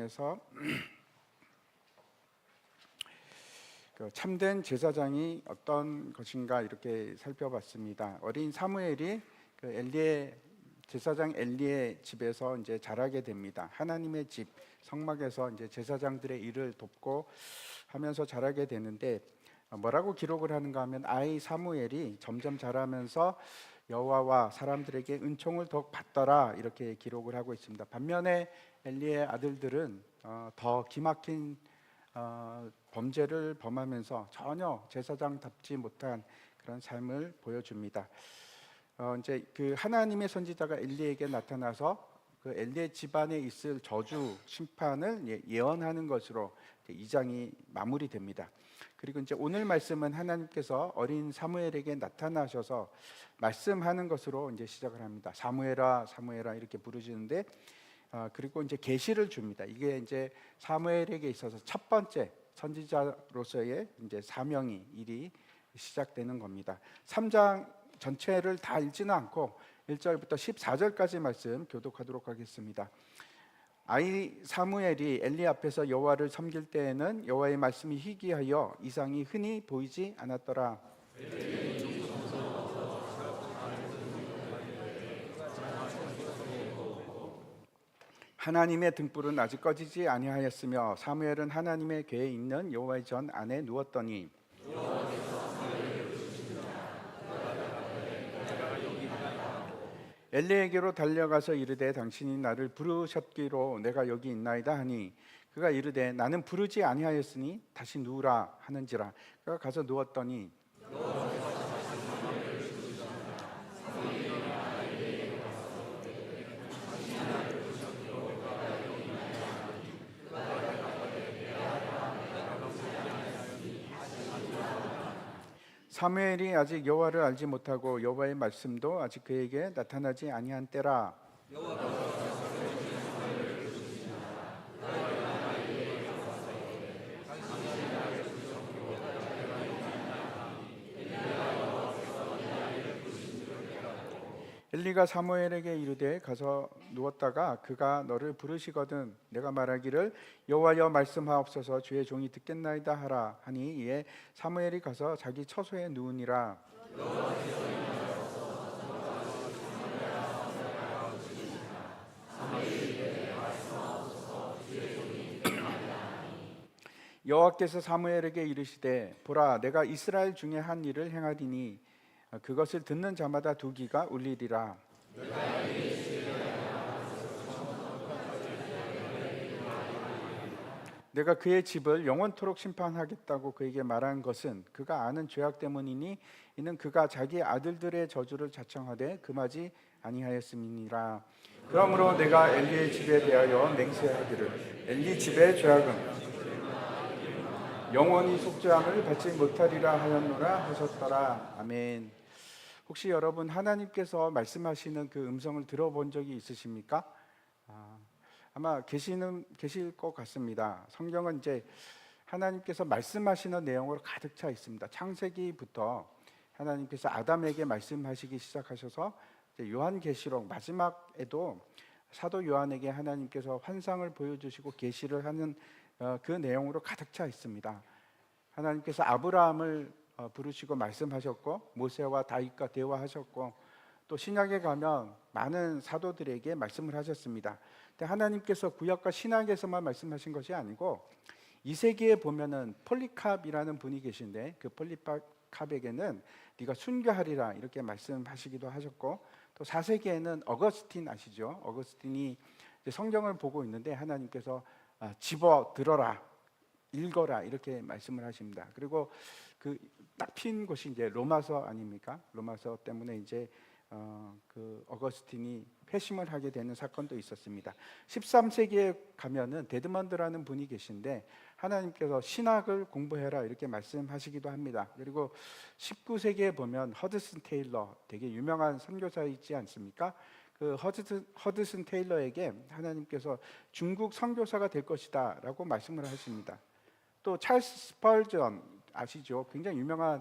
통해서 그 참된 제사장이 어떤 것인가 이렇게 살펴봤습니다. 어린 사무엘이 그 제사장 엘리의 집에서 이제 자라게 됩니다. 하나님의 집 성막에서 이제 제사장들의 일을 돕고 하면서 자라게 되는데, 뭐라고 기록을 하는가 하면 아이 사무엘이 점점 자라면서 여호와와 사람들에게 은총을 더욱 받더라 이렇게 기록을 하고 있습니다. 반면에 엘리의 아들들은 더 기막힌 범죄를 범하면서 전혀 제사장답지 못한 그런 삶을 보여줍니다. 이제 그 하나님의 선지자가 엘리에게 나타나서 그 엘리의 집안에 있을 저주 심판을 예언하는 것으로 2장이 마무리됩니다. 그리고 이제 오늘 말씀은 하나님께서 어린 사무엘에게 나타나셔서 말씀하는 것으로 이제 시작을 합니다. 사무엘아, 사무엘아 이렇게 부르시는데, 그리고 이제 계시를 줍니다. 이게 이제 사무엘에게 있어서 첫 번째 선지자로서의 이제 사명이 일이 시작되는 겁니다. 3장 전체를 다 읽지는 않고 1절부터 14절까지 말씀 교독하도록 하겠습니다. 아이 사무엘이 엘리 앞에서 여호와를 섬길 때에는 여호와의 말씀이 희귀하여 이상이 흔히 보이지 않았더라. 하나님의 등불은 아직 꺼지지 아니하였으며 사무엘은 하나님의 궤에 있는 여호와의 전 안에 누웠더니 엘리에게로 달려가서 이르되 당신이 나를 부르셨기로 내가 여기 있나이다 하니 그가 이르되 나는 부르지 아니하였으니 다시 누우라 하는지라. 그가 가서 누웠더니 사무엘이 아직 여호와를 알지 못하고 여호와의 말씀도 아직 그에게 나타나지 아니한 때라. 엘리가 사무엘에게 이르되 가서 누웠다가 그가 너를 부르시거든 내가 말하기를 여호와여 말씀하옵소서 주의 종이 듣겠나이다 하라 하니 이에 사무엘이 가서 자기 처소에 누우니라. 여호와께서 사무엘에게 이르시되 보라 내가 이스라엘 중에 한 일을 행하리니 그것을 듣는 자마다 두 귀가 울리리라. 내가 그의 집을 영원토록 심판하겠다고 그에게 말한 것은 그가 아는 죄악 때문이니 이는 그가 자기 아들들의 저주를 자청하되 금하지 아니하였음이니라. 그러므로 내가 엘리의 집에 대하여 맹세하기를 엘리 집의 죄악은 영원히 속죄함을 받지 못하리라 하였노라 하셨더라. 아멘. 혹시 여러분 하나님께서 말씀하시는 그 음성을 들어본 적이 있으십니까? 아마 계실 것 같습니다. 성경은 이제 하나님께서 말씀하시는 내용으로 가득 차 있습니다. 창세기부터 하나님께서 아담에게 말씀하시기 시작하셔서 요한계시록 마지막에도 사도 요한에게 하나님께서 환상을 보여주시고 계시를 하는 그 내용으로 가득 차 있습니다. 하나님께서 아브라함을 부르시고 말씀하셨고 모세와 다윗과 대화하셨고 또 신약에 가면 많은 사도들에게 말씀을 하셨습니다. 근데 하나님께서 구약과 신약에서만 말씀하신 것이 아니고 이세기에 보면은 폴리캅이라는 분이 계신데 그 폴리캅에게는 네가 순교하리라 이렇게 말씀하시기도 하셨고 또 4세기에는 어거스틴 아시죠? 어거스틴이 이제 성경을 보고 있는데 하나님께서 집어 들어라 읽어라 이렇게 말씀을 하십니다. 그리고 그 딱 핀 곳이 이제 로마서 아닙니까? 로마서 때문에 이제 그 어거스틴이 회심을 하게 되는 사건도 있었습니다. 13세기에 가면은 데드먼드라는 분이 계신데 하나님께서 신학을 공부해라 이렇게 말씀하시기도 합니다. 그리고 19세기에 보면 허드슨 테일러 되게 유명한 선교사 있지 않습니까? 그 허드슨 테일러에게 하나님께서 중국 선교사가 될 것이다 라고 말씀을 하십니다. 또 찰스 스펄전 아시죠? 굉장히 유명한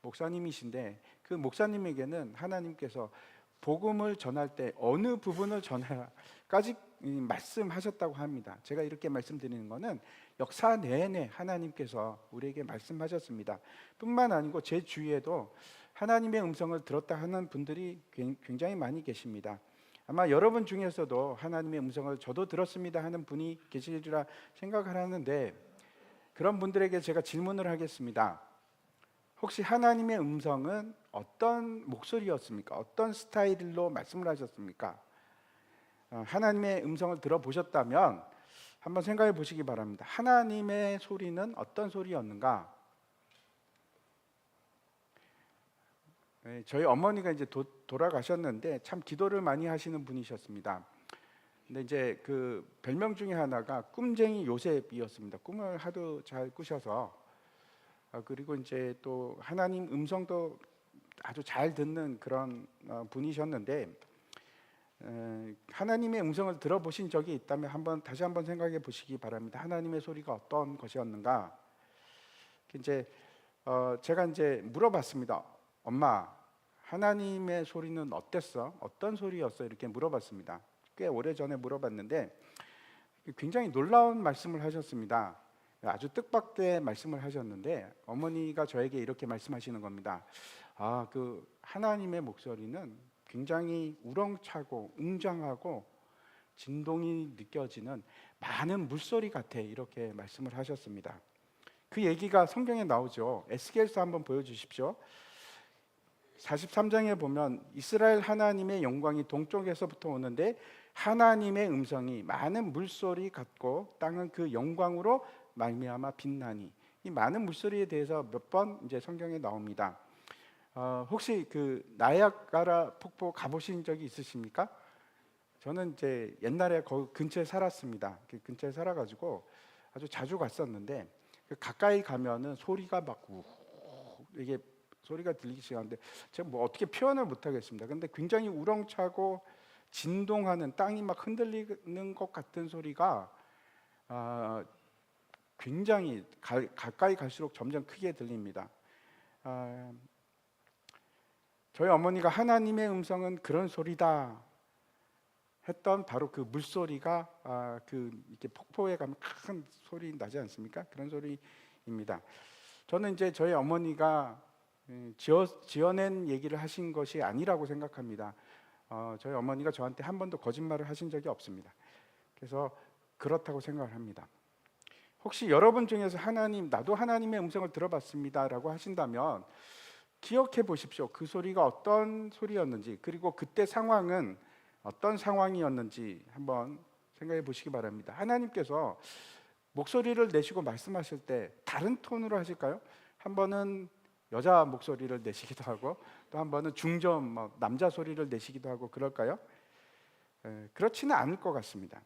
목사님이신데 그 목사님에게는 하나님께서 복음을 전할 때 어느 부분을 전해라까지 말씀하셨다고 합니다. 제가 이렇게 말씀드리는 것은 역사 내내 하나님께서 우리에게 말씀하셨습니다. 뿐만 아니고 제 주위에도 하나님의 음성을 들었다 하는 분들이 굉장히 많이 계십니다. 아마 여러분 중에서도 하나님의 음성을 저도 들었습니다 하는 분이 계시리라 생각을 하는데, 그런 분들에게 제가 질문을 하겠습니다. 혹시 하나님의 음성은 어떤 목소리였습니까? 어떤 스타일로 말씀을 하셨습니까? 하나님의 음성을 들어보셨다면 한번 생각해 보시기 바랍니다. 하나님의 소리는 어떤 소리였는가? 저희 어머니가 이제 돌아가셨는데 참 기도를 많이 하시는 분이셨습니다. 근데 이제 그 별명 중에 하나가 꿈쟁이 요셉이었습니다. 꿈을 하도 잘 꾸셔서, 그리고 이제 또 하나님 음성도 아주 잘 듣는 그런 분이셨는데, 하나님의 음성을 들어보신 적이 있다면 다시 한번 생각해 보시기 바랍니다. 하나님의 소리가 어떤 것이었는가? 이제 제가 이제 물어봤습니다. 엄마, 하나님의 소리는 어땠어? 어떤 소리였어? 이렇게 물어봤습니다. 꽤 오래 전에 물어봤는데 굉장히 놀라운 말씀을 하셨습니다. 아주 뜻밖의 말씀을 하셨는데, 어머니가 저에게 이렇게 말씀하시는 겁니다. 그 하나님의 목소리는 굉장히 우렁차고 웅장하고 진동이 느껴지는 많은 물소리 같아, 이렇게 말씀을 하셨습니다. 그 얘기가 성경에 나오죠. 에스겔서 한번 보여주십시오. 43장에 보면 이스라엘 하나님의 영광이 동쪽에서부터 오는데 하나님의 음성이 많은 물소리 같고 땅은 그 영광으로 말미암아 빛나니, 이 많은 물소리에 대해서 몇 번 이제 성경에 나옵니다. 혹시 그 나야가라 폭포 가보신 적이 있으십니까? 저는 이제 옛날에 거기 근처에 살았습니다. 그 근처에 살아가지고 아주 자주 갔었는데, 가까이 가면은 소리가 막 이게 소리가 들리기 시작하는데 제가 뭐 어떻게 표현을 못 하겠습니다. 근데 굉장히 우렁차고 진동하는, 땅이 막 흔들리는 것 같은 소리가 굉장히 가까이 갈수록 점점 크게 들립니다. 저희 어머니가 하나님의 음성은 그런 소리다 했던 바로 그 물소리가 이렇게 폭포에 가면 큰 소리 나지 않습니까? 그런 소리입니다. 저는 이제 저희 어머니가 지어낸 얘기를 하신 것이 아니라고 생각합니다. 저희 어머니가 저한테 한 번도 거짓말을 하신 적이 없습니다. 그래서 그렇다고 생각을 합니다. 혹시 여러분 중에서 나도 하나님의 음성을 들어봤습니다라고 하신다면 기억해 보십시오. 그 소리가 어떤 소리였는지, 그리고 그때 상황은 어떤 상황이었는지 한번 생각해 보시기 바랍니다. 하나님께서 목소리를 내시고 말씀하실 때 다른 톤으로 하실까요? 한 번은 여자 목소리를 내시기도 하고, 또 한 번은 중저음 남자 소리를 내시기도 하고 그럴까요? 그렇지는 않을 것 같습니다.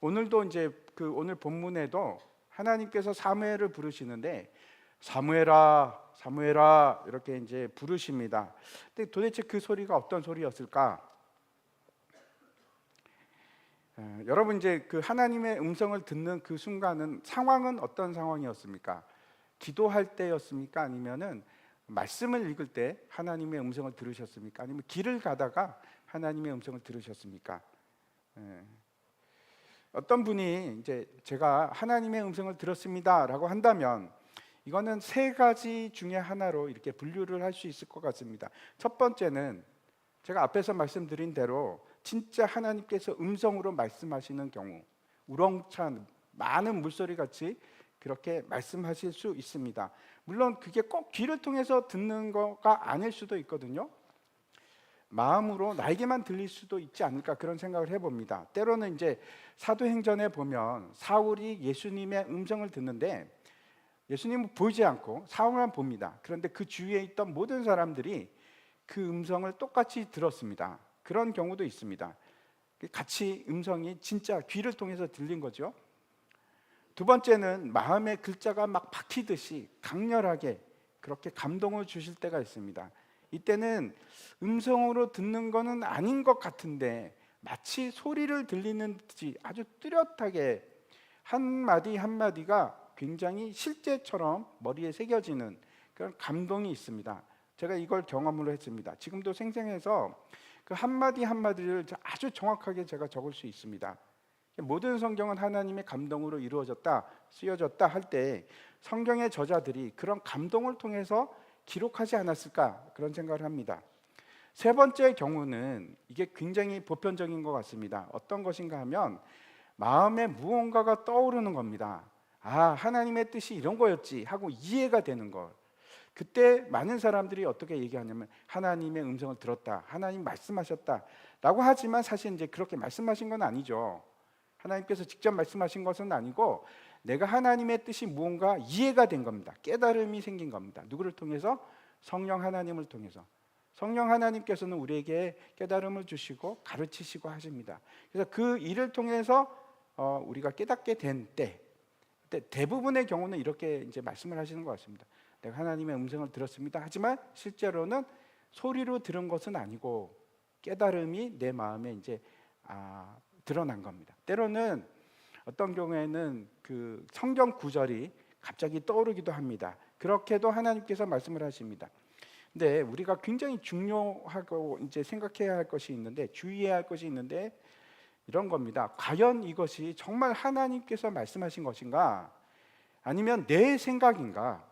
오늘도 이제 오늘 본문에도 하나님께서 사무엘을 부르시는데 사무엘아, 사무엘아 이렇게 이제 부르십니다. 근데 도대체 그 소리가 어떤 소리였을까? 여러분, 이제 그 하나님의 음성을 듣는 그 순간은 상황은 어떤 상황이었습니까? 기도할 때였습니까? 아니면은 말씀을 읽을 때 하나님의 음성을 들으셨습니까? 아니면 길을 가다가 하나님의 음성을 들으셨습니까? 어떤 분이 이제 제가 하나님의 음성을 들었습니다라고 한다면 이거는 세 가지 중에 하나로 이렇게 분류를 할 수 있을 것 같습니다. 첫 번째는 제가 앞에서 말씀드린 대로 진짜 하나님께서 음성으로 말씀하시는 경우, 우렁찬 많은 물소리 같이 그렇게 말씀하실 수 있습니다. 물론 그게 꼭 귀를 통해서 듣는 거가 아닐 수도 있거든요. 마음으로 나에게만 들릴 수도 있지 않을까, 그런 생각을 해봅니다. 때로는 이제 사도행전에 보면 사울이 예수님의 음성을 듣는데 예수님은 보이지 않고 사울만 봅니다. 그런데 그 주위에 있던 모든 사람들이 그 음성을 똑같이 들었습니다. 그런 경우도 있습니다. 같이 음성이 진짜 귀를 통해서 들린 거죠. 두 번째는 마음의 글자가 막 박히듯이 강렬하게 그렇게 감동을 주실 때가 있습니다. 이때는 음성으로 듣는 거는 아닌 것 같은데 마치 소리를 들리는 듯이 아주 뚜렷하게 한마디 한마디가 굉장히 실제처럼 머리에 새겨지는 그런 감동이 있습니다. 제가 이걸 경험을 했습니다. 지금도 생생해서 그 한마디 한마디를 아주 정확하게 제가 적을 수 있습니다. 모든 성경은 하나님의 감동으로 이루어졌다, 쓰여졌다 할 때 성경의 저자들이 그런 감동을 통해서 기록하지 않았을까 그런 생각을 합니다. 세 번째 경우는 이게 굉장히 보편적인 것 같습니다. 어떤 것인가 하면 마음에 무언가가 떠오르는 겁니다. 아, 하나님의 뜻이 이런 거였지 하고 이해가 되는 것. 그때 많은 사람들이 어떻게 얘기하냐면 하나님의 음성을 들었다, 하나님 말씀하셨다 라고 하지만 사실 이제 그렇게 말씀하신 건 아니죠. 하나님께서 직접 말씀하신 것은 아니고 내가 하나님의 뜻이 무언가 이해가 된 겁니다. 깨달음이 생긴 겁니다. 누구를 통해서? 성령 하나님을 통해서. 성령 하나님께서는 우리에게 깨달음을 주시고 가르치시고 하십니다. 그래서 그 일을 통해서 우리가 깨닫게 된 때, 대부분의 경우는 이렇게 이제 말씀을 하시는 것 같습니다. 내가 하나님의 음성을 들었습니다. 하지만 실제로는 소리로 들은 것은 아니고 깨달음이 내 마음에 이제 드러난 겁니다. 때로는 어떤 경우에는 그 성경 구절이 갑자기 떠오르기도 합니다. 그렇게도 하나님께서 말씀을 하십니다. 근데 우리가 굉장히 중요하고 이제 생각해야 할 것이 있는데, 주의해야 할 것이 있는데 이런 겁니다. 과연 이것이 정말 하나님께서 말씀하신 것인가? 아니면 내 생각인가?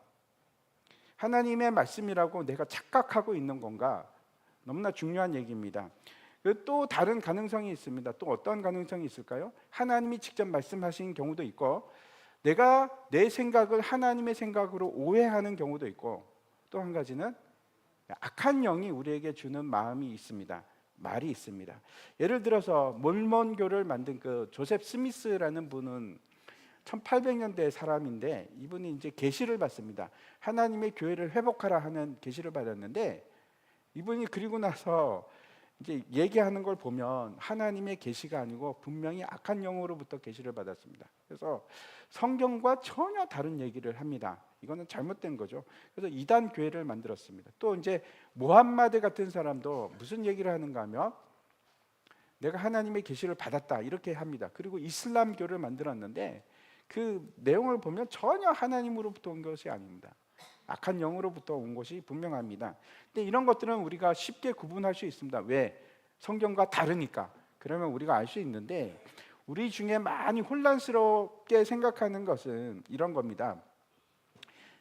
하나님의 말씀이라고 내가 착각하고 있는 건가? 너무나 중요한 얘기입니다. 또 다른 가능성이 있습니다. 또 어떤 가능성이 있을까요? 하나님이 직접 말씀하신 경우도 있고, 내가 내 생각을 하나님의 생각으로 오해하는 경우도 있고, 또 한 가지는 악한 영이 우리에게 주는 마음이 있습니다. 말이 있습니다. 예를 들어서 몰몬교를 만든 그 조셉 스미스라는 분은 1800년대 사람인데, 이분이 이제 계시를 받습니다. 하나님의 교회를 회복하라 하는 계시를 받았는데, 이분이 그리고 나서 이제 얘기하는 걸 보면 하나님의 계시가 아니고 분명히 악한 영으로부터 계시를 받았습니다. 그래서 성경과 전혀 다른 얘기를 합니다. 이거는 잘못된 거죠. 그래서 이단 교회를 만들었습니다. 또 이제 모함마드 같은 사람도 무슨 얘기를 하는가 하면 내가 하나님의 계시를 받았다 이렇게 합니다. 그리고 이슬람교를 만들었는데 그 내용을 보면 전혀 하나님으로부터 온 것이 아닙니다. 악한 영으로부터 온 것이 분명합니다. 근데 이런 것들은 우리가 쉽게 구분할 수 있습니다. 왜? 성경과 다르니까. 그러면 우리가 알 수 있는데, 우리 중에 많이 혼란스럽게 생각하는 것은 이런 겁니다.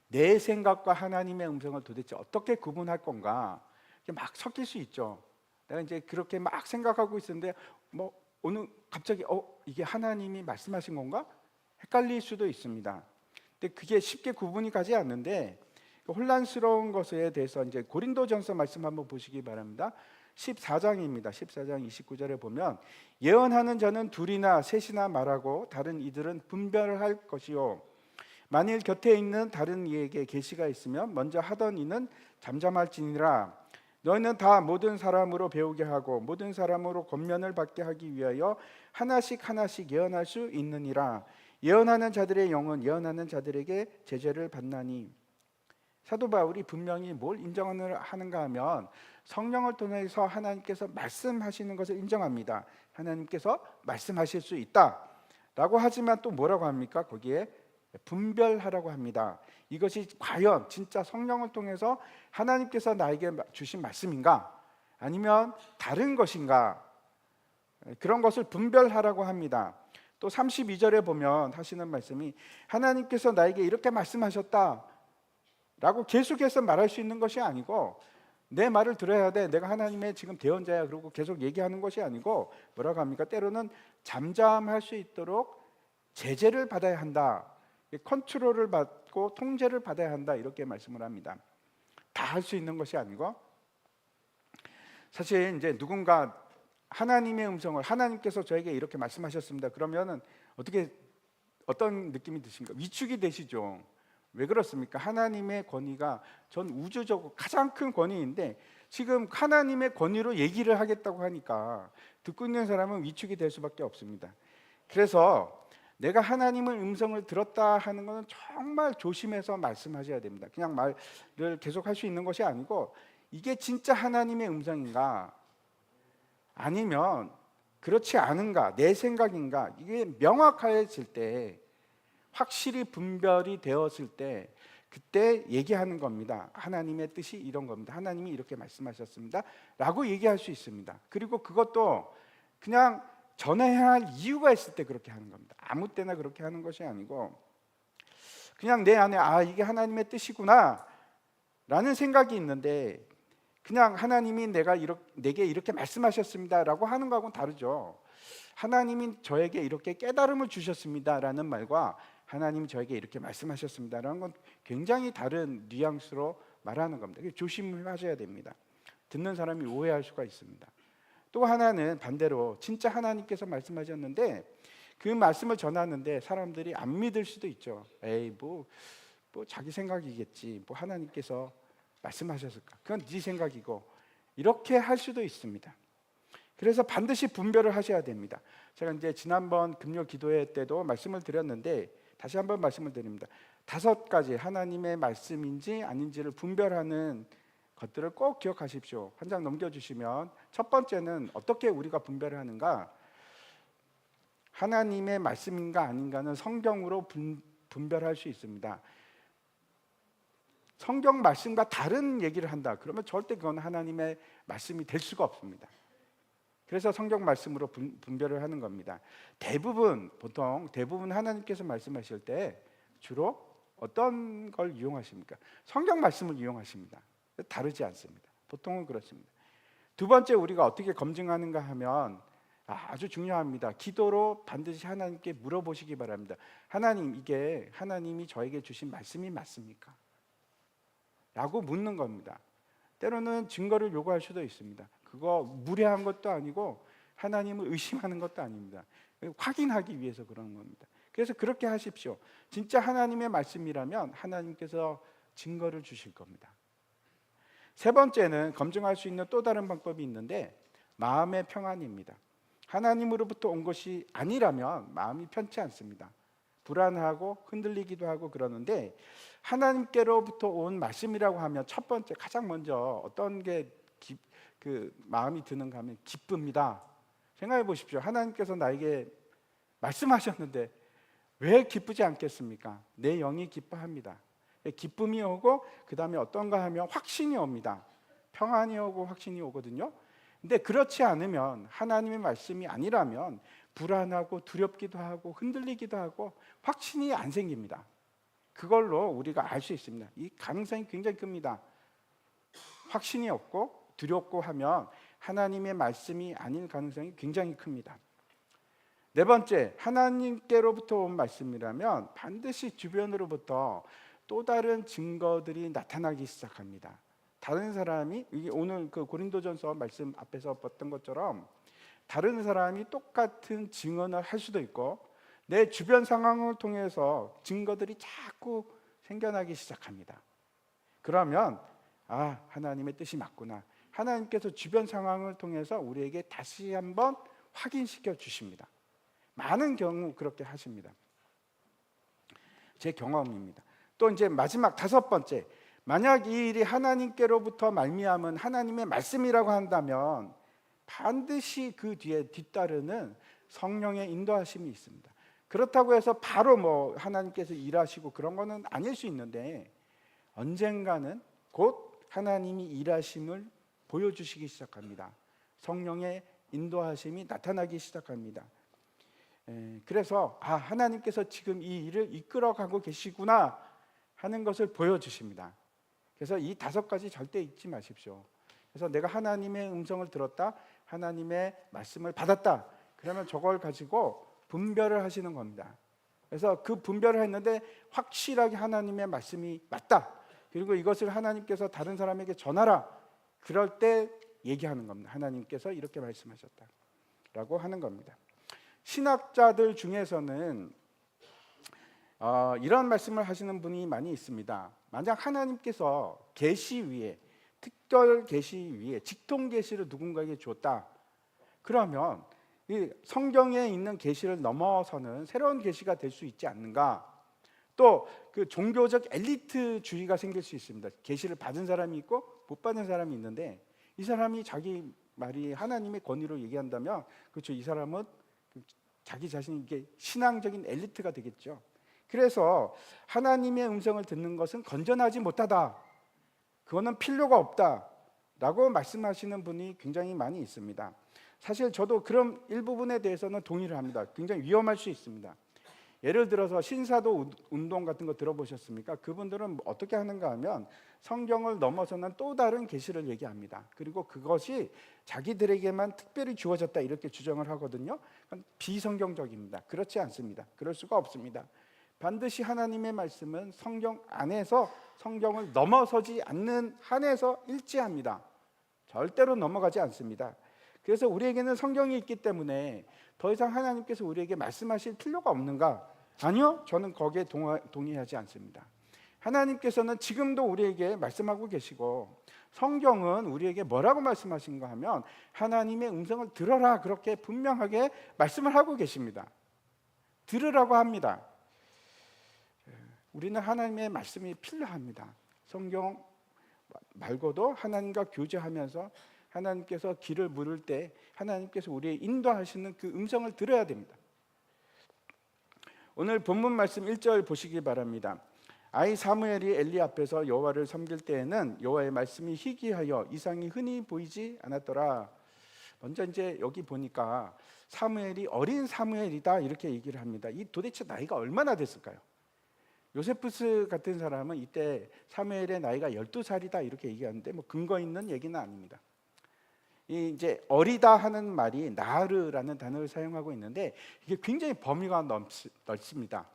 내 생각과 하나님의 음성을 도대체 어떻게 구분할 건가? 막 섞일 수 있죠. 내가 이제 그렇게 막 생각하고 있었는데 뭐 오늘 갑자기 이게 하나님이 말씀하신 건가? 헷갈릴 수도 있습니다. 근데 그게 쉽게 구분이 가지 않는데, 혼란스러운 것에 대해서 이제 고린도전서 말씀 한번 보시기 바랍니다. 14장입니다. 14장 29절에 보면 예언하는 자는 둘이나 셋이나 말하고 다른 이들은 분별할 것이요, 만일 곁에 있는 다른 이에게 계시가 있으면 먼저 하던 이는 잠잠할지니라. 너희는 다 모든 사람으로 배우게 하고 모든 사람으로 권면을 받게 하기 위하여 하나씩 하나씩 예언할 수 있느니라. 예언하는 자들의 영은 예언하는 자들에게 제재를 받나니. 사도 바울이 분명히 뭘 인정하는가 하면 성령을 통해서 하나님께서 말씀하시는 것을 인정합니다. 하나님께서 말씀하실 수 있다 라고 하지만 또 뭐라고 합니까? 거기에 분별하라고 합니다. 이것이 과연 진짜 성령을 통해서 하나님께서 나에게 주신 말씀인가? 아니면 다른 것인가? 그런 것을 분별하라고 합니다. 또 32절에 보면 하시는 말씀이 하나님께서 나에게 이렇게 말씀하셨다 라고 계속해서 말할 수 있는 것이 아니고, 내 말을 들어야 돼, 내가 하나님의 지금 대언자야 그러고 계속 얘기하는 것이 아니고 뭐라고 합니까? 때로는 잠잠할 수 있도록 제재를 받아야 한다, 컨트롤을 받고 통제를 받아야 한다, 이렇게 말씀을 합니다. 다 할 수 있는 것이 아니고, 사실 이제 누군가 하나님의 음성을, 하나님께서 저에게 이렇게 말씀하셨습니다 그러면은 어떤 느낌이 드십니까? 위축이 되시죠. 왜 그렇습니까? 하나님의 권위가 전 우주적으로 가장 큰 권위인데 지금 하나님의 권위로 얘기를 하겠다고 하니까 듣고 있는 사람은 위축이 될 수밖에 없습니다. 그래서 내가 하나님의 음성을 들었다 하는 것은 정말 조심해서 말씀하셔야 됩니다. 그냥 말을 계속 할 수 있는 것이 아니고, 이게 진짜 하나님의 음성인가 아니면 그렇지 않은가, 내 생각인가, 이게 명확해질 때, 확실히 분별이 되었을 때 그때 얘기하는 겁니다. 하나님의 뜻이 이런 겁니다. 하나님이 이렇게 말씀하셨습니다 라고 얘기할 수 있습니다. 그리고 그것도 그냥 전해야 할 이유가 있을 때 그렇게 하는 겁니다. 아무 때나 그렇게 하는 것이 아니고 그냥 내 안에 이게 하나님의 뜻이구나 라는 생각이 있는데 그냥 하나님이 내게 이렇게 말씀하셨습니다라고 하는 거하고는 다르죠. 하나님이 저에게 이렇게 깨달음을 주셨습니다라는 말과 하나님이 저에게 이렇게 말씀하셨습니다라는 건 굉장히 다른 뉘앙스로 말하는 겁니다. 조심하셔야 됩니다. 듣는 사람이 오해할 수가 있습니다. 또 하나는 반대로 진짜 하나님께서 말씀하셨는데 그 말씀을 전하는데 사람들이 안 믿을 수도 있죠. 에이 뭐 자기 생각이겠지. 뭐 하나님께서 말씀하셨을까? 그건 네 생각이고 이렇게 할 수도 있습니다. 그래서 반드시 분별을 하셔야 됩니다. 제가 이제 지난번 금요 기도회 때도 말씀을 드렸는데 다시 한번 말씀을 드립니다. 5가지 하나님의 말씀인지 아닌지를 분별하는 것들을 꼭 기억하십시오. 한 장 넘겨주시면 첫 번째는 어떻게 우리가 분별을 하는가? 하나님의 말씀인가 아닌가는 성경으로 분별할 수 있습니다. 성경 말씀과 다른 얘기를 한다. 그러면 절대 그건 하나님의 말씀이 될 수가 없습니다. 그래서 성경 말씀으로 분별을 하는 겁니다. 보통 대부분 하나님께서 말씀하실 때 주로 어떤 걸 이용하십니까? 성경 말씀을 이용하십니다. 다르지 않습니다. 보통은 그렇습니다. 두 번째 우리가 어떻게 검증하는가 하면 아주 중요합니다. 기도로 반드시 하나님께 물어보시기 바랍니다. 하나님, 이게 하나님이 저에게 주신 말씀이 맞습니까? 라고 묻는 겁니다. 때로는 증거를 요구할 수도 있습니다. 그거 무례한 것도 아니고 하나님을 의심하는 것도 아닙니다. 확인하기 위해서 그런 겁니다. 그래서 그렇게 하십시오. 진짜 하나님의 말씀이라면 하나님께서 증거를 주실 겁니다. 세 번째는 검증할 수 있는 또 다른 방법이 있는데 마음의 평안입니다. 하나님으로부터 온 것이 아니라면 마음이 편치 않습니다. 불안하고 흔들리기도 하고 그러는데 하나님께로부터 온 말씀이라고 하면 첫 번째 가장 먼저 어떤 게 마음이 드는가 하면 기쁩니다. 생각해 보십시오. 하나님께서 나에게 말씀하셨는데 왜 기쁘지 않겠습니까? 내 영이 기뻐합니다. 기쁨이 오고 그 다음에 어떤가 하면 확신이 옵니다. 평안이 오고 확신이 오거든요. 근데 그렇지 않으면 하나님의 말씀이 아니라면 불안하고 두렵기도 하고 흔들리기도 하고 확신이 안 생깁니다. 그걸로 우리가 알 수 있습니다. 이 가능성이 굉장히 큽니다. 확신이 없고 두렵고 하면 하나님의 말씀이 아닌 가능성이 굉장히 큽니다. 네 번째, 하나님께로부터 온 말씀이라면 반드시 주변으로부터 또 다른 증거들이 나타나기 시작합니다. 다른 사람이 오늘 그 고린도전서 말씀 앞에서 봤던 것처럼 다른 사람이 똑같은 증언을 할 수도 있고 내 주변 상황을 통해서 증거들이 자꾸 생겨나기 시작합니다. 그러면 하나님의 뜻이 맞구나. 하나님께서 주변 상황을 통해서 우리에게 다시 한번 확인시켜 주십니다. 많은 경우 그렇게 하십니다. 제 경험입니다. 또 이제 마지막 5번째, 만약 이 일이 하나님께로부터 말미암은 하나님의 말씀이라고 한다면 반드시 그 뒤에 뒤따르는 성령의 인도하심이 있습니다. 그렇다고 해서 바로 하나님께서 일하시고 그런 거는 아닐 수 있는데 언젠가는 곧 하나님이 일하심을 보여주시기 시작합니다. 성령의 인도하심이 나타나기 시작합니다. 그래서 하나님께서 지금 이 일을 이끌어가고 계시구나 하는 것을 보여주십니다. 그래서 이 5가지 절대 잊지 마십시오. 그래서 내가 하나님의 음성을 들었다, 하나님의 말씀을 받았다, 그러면 저걸 가지고 분별을 하시는 겁니다. 그래서 그 분별을 했는데 확실하게 하나님의 말씀이 맞다, 그리고 이것을 하나님께서 다른 사람에게 전하라, 그럴 때 얘기하는 겁니다. 하나님께서 이렇게 말씀하셨다 라고 하는 겁니다. 신학자들 중에서는 이런 말씀을 하시는 분이 많이 있습니다. 만약 하나님께서 계시 위에, 특별 계시 위에 직통 계시를 누군가에게 줬다, 그러면 이 성경에 있는 계시를 넘어서는 새로운 계시가 될 수 있지 않는가? 또 그 종교적 엘리트주의가 생길 수 있습니다. 계시를 받은 사람이 있고 못 받은 사람이 있는데 이 사람이 자기 말이 하나님의 권위로 얘기한다면 그렇죠, 이 사람은 자기 자신이 이게 신앙적인 엘리트가 되겠죠. 그래서 하나님의 음성을 듣는 것은 건전하지 못하다, 그거는 필요가 없다 라고 말씀하시는 분이 굉장히 많이 있습니다. 사실 저도 그런 일부분에 대해서는 동의를 합니다. 굉장히 위험할 수 있습니다. 예를 들어서 신사도 운동 같은 거 들어보셨습니까? 그분들은 어떻게 하는가 하면 성경을 넘어서는 또 다른 계시를 얘기합니다. 그리고 그것이 자기들에게만 특별히 주어졌다 이렇게 주장을 하거든요. 그건 비성경적입니다. 그렇지 않습니다. 그럴 수가 없습니다. 반드시 하나님의 말씀은 성경 안에서 성경을 넘어서지 않는 한에서 일치합니다. 절대로 넘어가지 않습니다. 그래서 우리에게는 성경이 있기 때문에 더 이상 하나님께서 우리에게 말씀하실 필요가 없는가? 아니요, 저는 거기에 동의하지 않습니다. 하나님께서는 지금도 우리에게 말씀하고 계시고, 성경은 우리에게 뭐라고 말씀하신가 하면 하나님의 음성을 들어라, 그렇게 분명하게 말씀을 하고 계십니다. 들으라고 합니다. 우리는 하나님의 말씀이 필요합니다. 성경 말고도 하나님과 교제하면서 하나님께서 길을 물을 때 하나님께서 우리의 인도하시는 그 음성을 들어야 됩니다. 오늘 본문 말씀 1절 보시기 바랍니다. 아이 사무엘이 엘리 앞에서 여호와를 섬길 때에는 여호와의 말씀이 희귀하여 이상이 흔히 보이지 않았더라. 먼저 이제 여기 보니까 사무엘이 어린 사무엘이다 이렇게 얘기를 합니다. 이 도대체 나이가 얼마나 됐을까요? 요세푸스 같은 사람은 이때 사무엘의 나이가 12살이다 이렇게 얘기하는데 뭐 근거 있는 얘기는 아닙니다. 이 이제 어리다 하는 말이 나르라는 단어를 사용하고 있는데 이게 굉장히 범위가 넓습니다.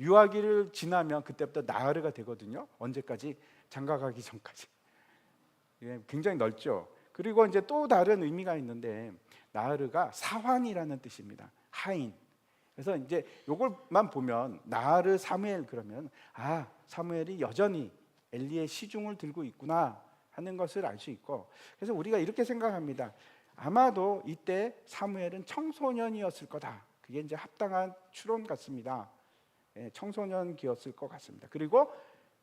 유아기를 지나면 그때부터 나르가 되거든요. 언제까지? 장가가기 전까지. 예, 굉장히 넓죠. 그리고 이제 또 다른 의미가 있는데 나르가 사환이라는 뜻입니다. 하인. 그래서 이제 이걸만 보면 나르 사무엘 그러면 사무엘이 여전히 엘리의 시중을 들고 있구나 하는 것을 알 수 있고, 그래서 우리가 이렇게 생각합니다. 아마도 이때 사무엘은 청소년이었을 거다. 그게 이제 합당한 추론 같습니다. 청소년기였을 것 같습니다. 그리고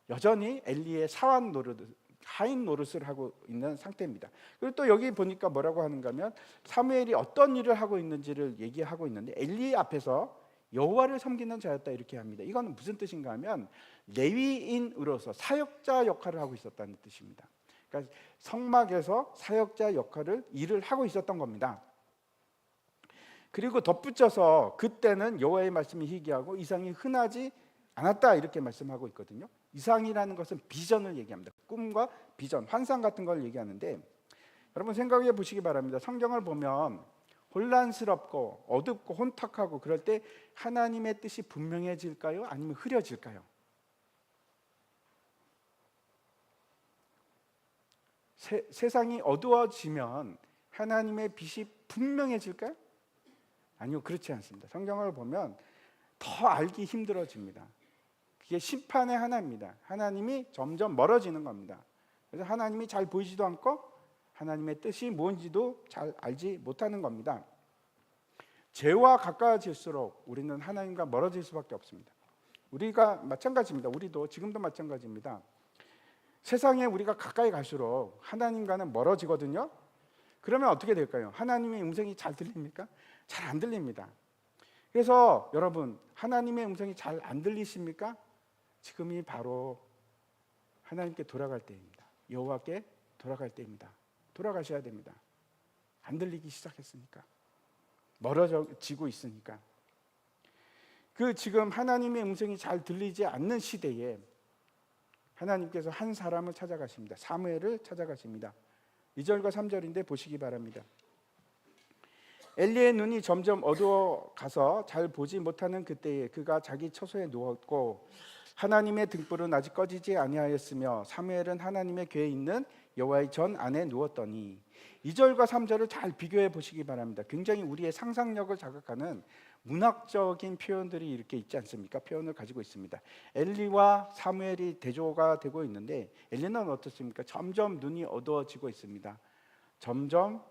여전히 엘리의 사환 노릇, 하인 노릇을 하고 있는 상태입니다. 그리고 또 여기 보니까 뭐라고 하는가 하면 사무엘이 어떤 일을 하고 있는지를 얘기하고 있는데 엘리 앞에서 여호와를 섬기는 자였다 이렇게 합니다. 이건 무슨 뜻인가 하면 레위인으로서 사역자 역할을 하고 있었다는 뜻입니다. 그러니까 성막에서 사역자 역할을 일을 하고 있었던 겁니다. 그리고 덧붙여서 그때는 여호와의 말씀이 희귀하고 이상이 흔하지 않았다 이렇게 말씀하고 있거든요. 이상이라는 것은 비전을 얘기합니다. 꿈과 비전, 환상 같은 걸 얘기하는데, 여러분 생각해 보시기 바랍니다. 성경을 보면 혼란스럽고 어둡고 혼탁하고 그럴 때 하나님의 뜻이 분명해질까요? 아니면 흐려질까요? 세상이 어두워지면 하나님의 빛이 분명해질까요? 아니요, 그렇지 않습니다. 성경을 보면 더 알기 힘들어집니다. 그게 심판의 하나입니다. 하나님이 점점 멀어지는 겁니다. 그래서 하나님이 잘 보이지도 않고 하나님의 뜻이 뭔지도 잘 알지 못하는 겁니다. 죄와 가까워질수록 우리는 하나님과 멀어질 수밖에 없습니다. 우리가 마찬가지입니다. 우리도 지금도 마찬가지입니다. 세상에 우리가 가까이 갈수록 하나님과는 멀어지거든요. 그러면 어떻게 될까요? 하나님의 음성이 잘 들립니까? 잘 안 들립니다. 그래서 여러분, 하나님의 음성이 잘 안 들리십니까? 지금이 바로 하나님께 돌아갈 때입니다. 여호와께 돌아갈 때입니다. 돌아가셔야 됩니다. 안 들리기 시작했으니까, 멀어지고 있으니까. 지금 하나님의 음성이 잘 들리지 않는 시대에 하나님께서 한 사람을 찾아가십니다. 사무엘을 찾아가십니다. 2절과 3절인데 보시기 바랍니다. 엘리의 눈이 점점 어두워가서 잘 보지 못하는 그때에 그가 자기 처소에 누웠고 하나님의 등불은 아직 꺼지지 아니하였으며 사무엘은 하나님의 궤에 있는 여호와의 전 안에 누웠더니. 2절과 3절을 잘 비교해 보시기 바랍니다. 굉장히 우리의 상상력을 자극하는 문학적인 표현들이 이렇게 있지 않습니까? 표현을 가지고 있습니다. 엘리와 사무엘이 대조가 되고 있는데 엘리는 어떻습니까? 점점 눈이 어두워지고 있습니다. 점점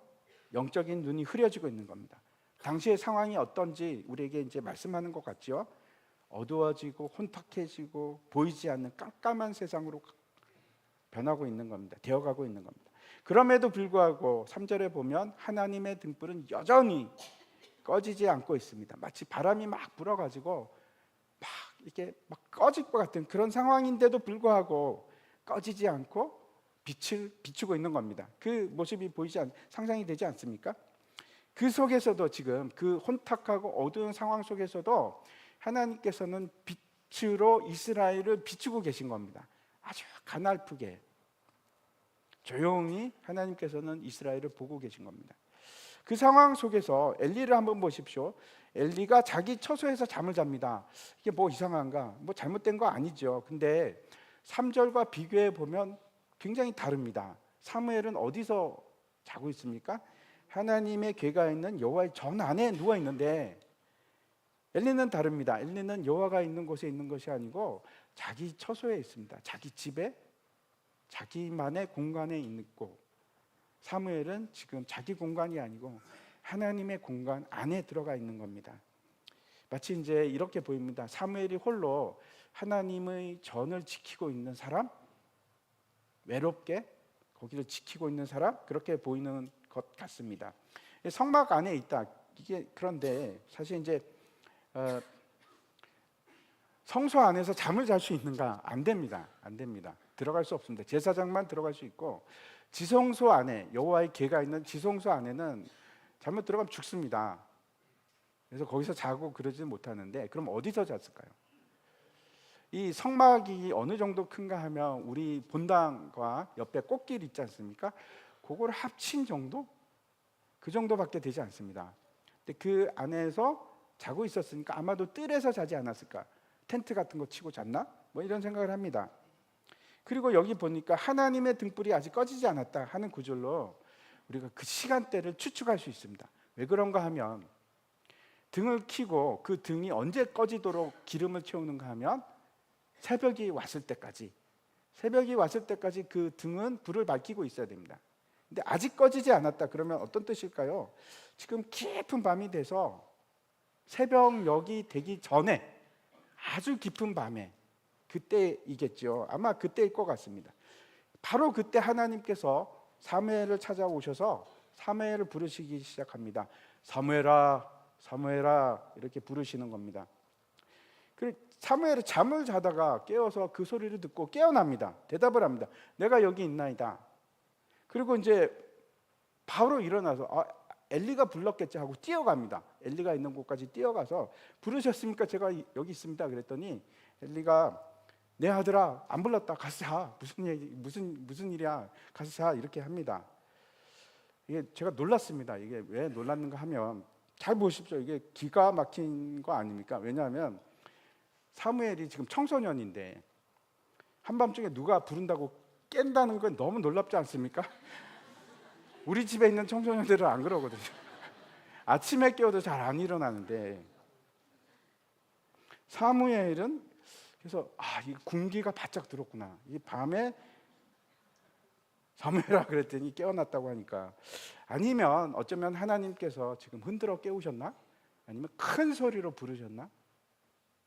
영적인 눈이 흐려지고 있는 겁니다. 당시의 상황이 어떤지 우리에게 이제 말씀하는 것 같죠? 어두워지고 혼탁해지고 보이지 않는 깜깜한 세상으로 변하고 있는 겁니다. 되어가고 있는 겁니다. 그럼에도 불구하고 3절에 보면 하나님의 등불은 여전히 꺼지지 않고 있습니다. 마치 바람이 막 불어가지고 막 이렇게 막 꺼질 것 같은 그런 상황인데도 불구하고 꺼지지 않고 빛을 비추고 있는 겁니다. 그 모습이 상상이 되지 않습니까? 그 속에서도 지금 그 혼탁하고 어두운 상황 속에서도 하나님께서는 빛으로 이스라엘을 비추고 계신 겁니다. 아주 가냘프게 조용히 하나님께서는 이스라엘을 보고 계신 겁니다. 그 상황 속에서 엘리를 한번 보십시오. 엘리가 자기 처소에서 잠을 잡니다. 이게 뭐 이상한가? 뭐 잘못된 거 아니죠. 근데 3절과 비교해 보면 굉장히 다릅니다. 사무엘은 어디서 자고 있습니까? 하나님의 궤가 있는 여호와의 전 안에 누워 있는데, 엘리는 다릅니다. 엘리는 여호와가 있는 곳에 있는 것이 아니고 자기 처소에 있습니다. 자기 집에, 자기만의 공간에 있고, 사무엘은 지금 자기 공간이 아니고 하나님의 공간 안에 들어가 있는 겁니다. 마치 이제 이렇게 보입니다. 사무엘이 홀로 하나님의 전을 지키고 있는 사람, 외롭게 거기를 지키고 있는 사람, 그렇게 보이는 것 같습니다. 성막 안에 있다. 이게 그런데 사실 이제 성소 안에서 잠을 잘 수 있는가? 안 됩니다. 안 됩니다. 들어갈 수 없습니다. 제사장만 들어갈 수 있고, 지성소 안에, 여호와의 궤가 있는 지성소 안에는 잘못 들어가면 죽습니다. 그래서 거기서 자고 그러지 못하는데, 그럼 어디서 잤을까요? 이 성막이 어느 정도 큰가 하면 우리 본당과 옆에 꽃길 있지 않습니까? 그걸 합친 정도? 그 정도밖에 되지 않습니다. 근데 그 안에서 자고 있었으니까 아마도 뜰에서 자지 않았을까? 텐트 같은 거 치고 잤나? 뭐 이런 생각을 합니다. 그리고 여기 보니까 하나님의 등불이 아직 꺼지지 않았다 하는 구절로 우리가 그 시간대를 추측할 수 있습니다. 왜 그런가 하면, 등을 켜고 그 등이 언제 꺼지도록 기름을 채우는가 하면 새벽이 왔을 때까지 그 등은 불을 밝히고 있어야 됩니다. 근데 아직 꺼지지 않았다 그러면 어떤 뜻일까요? 지금 깊은 밤이 돼서 새벽녘이 되기 전에, 아주 깊은 밤에, 그때이겠죠. 아마 그때일 것 같습니다. 바로 그때 하나님께서 사무엘을 찾아오셔서 사무엘을 부르시기 시작합니다. 사무엘아, 사무엘아, 이렇게 부르시는 겁니다. 사무엘이 잠을 자다가 깨어서 그 소리를 듣고 깨어납니다. 대답을 합니다. 내가 여기 있나이다. 그리고 이제 바로 일어나서 엘리가 불렀겠지 하고 뛰어갑니다. 엘리가 있는 곳까지 뛰어가서, 부르셨습니까? 제가 여기 있습니다. 그랬더니 엘리가, 내 아들아, 안 불렀다. 가서 자. 무슨 일이야? 가서 자. 이렇게 합니다. 이게 제가 놀랐습니다. 이게 왜 놀랐는가 하면, 잘 보십시오. 이게 기가 막힌 거 아닙니까? 왜냐하면 사무엘이 지금 청소년인데 한밤중에 누가 부른다고 깬다는 건 너무 놀랍지 않습니까? 우리 집에 있는 청소년들은 안 그러거든요. 아침에 깨워도 잘 안 일어나는데, 사무엘은 그래서 이 군기가 바짝 들었구나. 이 밤에 사무엘아 그랬더니 깨어났다고 하니까, 아니면 어쩌면 하나님께서 지금 흔들어 깨우셨나? 아니면 큰 소리로 부르셨나?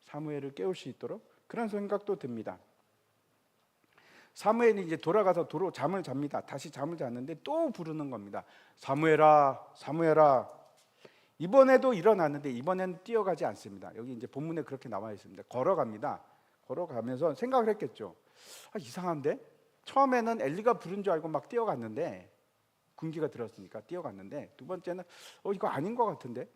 사무엘을 깨울 수 있도록, 그런 생각도 듭니다. 사무엘이 이제 돌아가서 도로 잠을 잡니다. 다시 잠을 잤는데 또 부르는 겁니다. 사무엘아, 사무엘아. 이번에도 일어났는데 이번에는 뛰어가지 않습니다. 여기 이제 본문에 그렇게 나와 있습니다. 걸어갑니다. 걸어가면서 생각을 했겠죠. 이상한데? 처음에는 엘리가 부른 줄 알고 막 뛰어갔는데, 군기가 들었으니까 뛰어갔는데, 두 번째는 이거 아닌 것 같은데?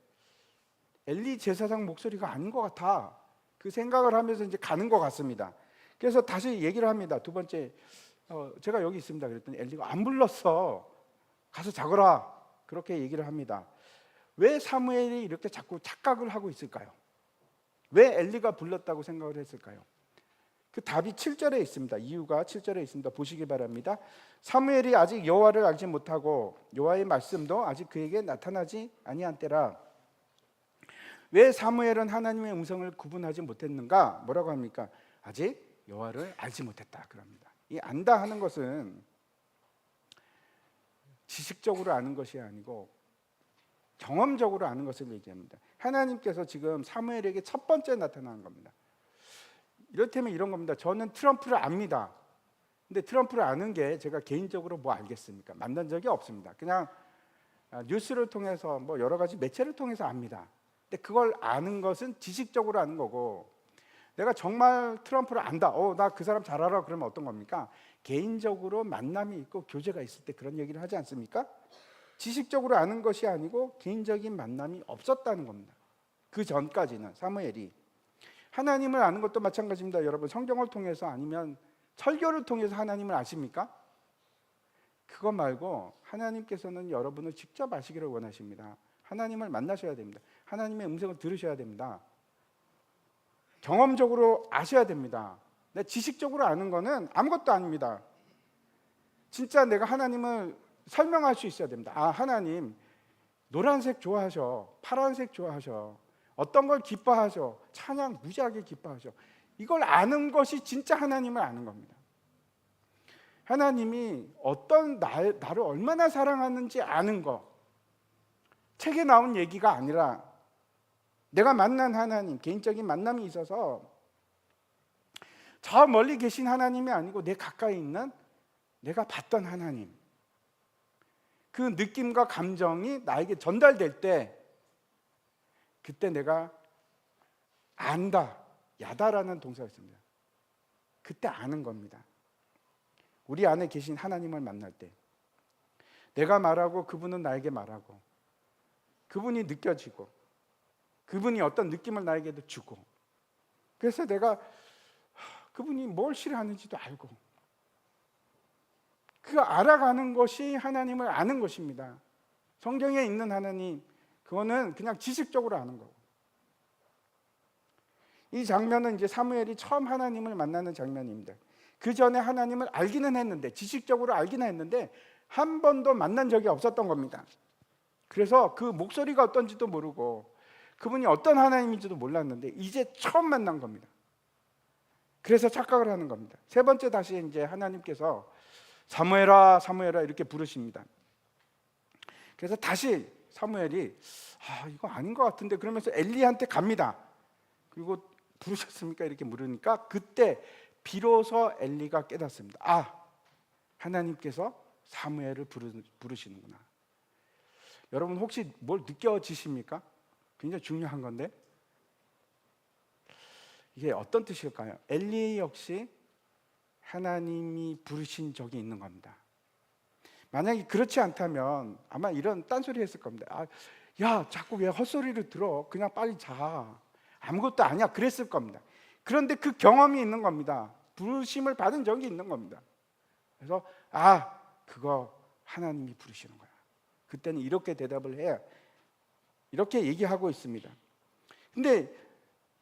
엘리 제사장 목소리가 아닌 것 같아. 그 생각을 하면서 이제 가는 것 같습니다. 그래서 다시 얘기를 합니다. 두 번째, 제가 여기 있습니다. 그랬더니 엘리가, 안 불렀어. 가서 자거라. 그렇게 얘기를 합니다. 왜 사무엘이 이렇게 자꾸 착각을 하고 있을까요? 왜 엘리가 불렀다고 생각을 했을까요? 그 답이 7절에 있습니다. 이유가 7절에 있습니다. 보시기 바랍니다. 사무엘이 아직 여호와를 알지 못하고 여호와의 말씀도 아직 그에게 나타나지 아니한 때라. 왜 사무엘은 하나님의 음성을 구분하지 못했는가? 뭐라고 합니까? 아직 여호와를 알지 못했다 그럽니다. 이 안다 하는 것은 지식적으로 아는 것이 아니고 경험적으로 아는 것을 얘기합니다. 하나님께서 지금 사무엘에게 첫 번째 나타난 겁니다. 이렇다면 이런 겁니다. 저는 트럼프를 압니다. 근데 트럼프를 아는 게 제가 개인적으로 뭐 알겠습니까? 만난 적이 없습니다. 그냥 뉴스를 통해서 뭐 여러 가지 매체를 통해서 압니다. 근데 그걸 아는 것은 지식적으로 아는 거고, 내가 정말 트럼프를 안다. 나 그 사람 잘 알아. 그러면 어떤 겁니까? 개인적으로 만남이 있고 교제가 있을 때 그런 얘기를 하지 않습니까? 지식적으로 아는 것이 아니고 개인적인 만남이 없었다는 겁니다. 그 전까지는 사무엘이. 하나님을 아는 것도 마찬가지입니다. 여러분, 성경을 통해서 아니면 설교를 통해서 하나님을 아십니까? 그거 말고 하나님께서는 여러분을 직접 아시기를 원하십니다. 하나님을 만나셔야 됩니다. 하나님의 음성을 들으셔야 됩니다. 경험적으로 아셔야 됩니다. 내 지식적으로 아는 거는 아무것도 아닙니다. 진짜 내가 하나님을 설명할 수 있어야 됩니다. 아, 하나님 노란색 좋아하셔, 파란색 좋아하셔, 어떤 걸 기뻐하셔, 찬양 무지하게 기뻐하셔. 이걸 아는 것이 진짜 하나님을 아는 겁니다. 하나님이 나를 얼마나 사랑하는지 아는 거, 책에 나온 얘기가 아니라 내가 만난 하나님, 개인적인 만남이 있어서 저 멀리 계신 하나님이 아니고 내 가까이 있는 내가 봤던 하나님, 그 느낌과 감정이 나에게 전달될 때 그때 내가 안다, 야다라는 동사가 있습니다. 그때 아는 겁니다. 우리 안에 계신 하나님을 만날 때 내가 말하고 그분은 나에게 말하고 그분이 느껴지고 그분이 어떤 느낌을 나에게도 주고, 그래서 내가 그분이 뭘 싫어하는지도 알고, 그 알아가는 것이 하나님을 아는 것입니다. 성경에 있는 하나님, 그거는 그냥 지식적으로 아는 거고. 이 장면은 이제 사무엘이 처음 하나님을 만나는 장면입니다. 그 전에 하나님을 알기는 했는데, 지식적으로 알기는 했는데 한 번도 만난 적이 없었던 겁니다. 그래서 그 목소리가 어떤지도 모르고 그분이 어떤 하나님인지도 몰랐는데 이제 처음 만난 겁니다. 그래서 착각을 하는 겁니다. 세 번째 다시 이제 하나님께서 사무엘아 사무엘아 이렇게 부르십니다. 그래서 다시 사무엘이 이거 아닌 것 같은데 그러면서 엘리한테 갑니다. 그리고 부르셨습니까? 이렇게 물으니까 그때 비로소 엘리가 깨닫습니다. 하나님께서 사무엘을 부르시는구나. 여러분 혹시 뭘 느껴지십니까? 굉장히 중요한 건데 이게 어떤 뜻일까요? 엘리 역시 하나님이 부르신 적이 있는 겁니다. 만약에 그렇지 않다면 아마 이런 딴소리 했을 겁니다. 야, 자꾸 왜 헛소리를 들어? 그냥 빨리 자. 아무것도 아니야. 그랬을 겁니다. 그런데 그 경험이 있는 겁니다. 부르심을 받은 적이 있는 겁니다. 그래서 그거 하나님이 부르시는 거야. 그때는 이렇게 대답을 해야, 이렇게 얘기하고 있습니다. 근데